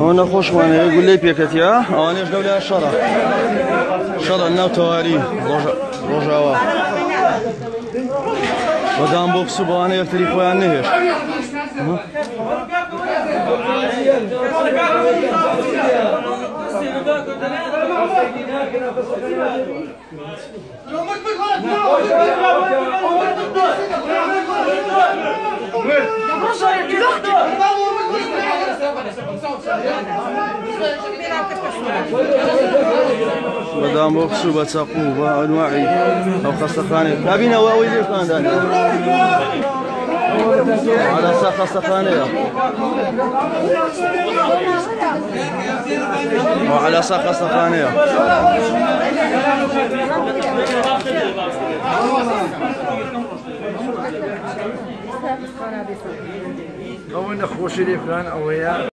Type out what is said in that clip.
هنا خوش وانا يقول لي بيكتيا انا جاو لها الشرع شرع ناو تواري رجاوا ودام بوكسو بانا يفتري خويا نهش ودام بوكسو بتسقوبة أنواعي أو خستخاني كابينة وأويلي كان داني على ساق خستخانية وعلى ساق خستخانية أو نخوش لي فلان أو هي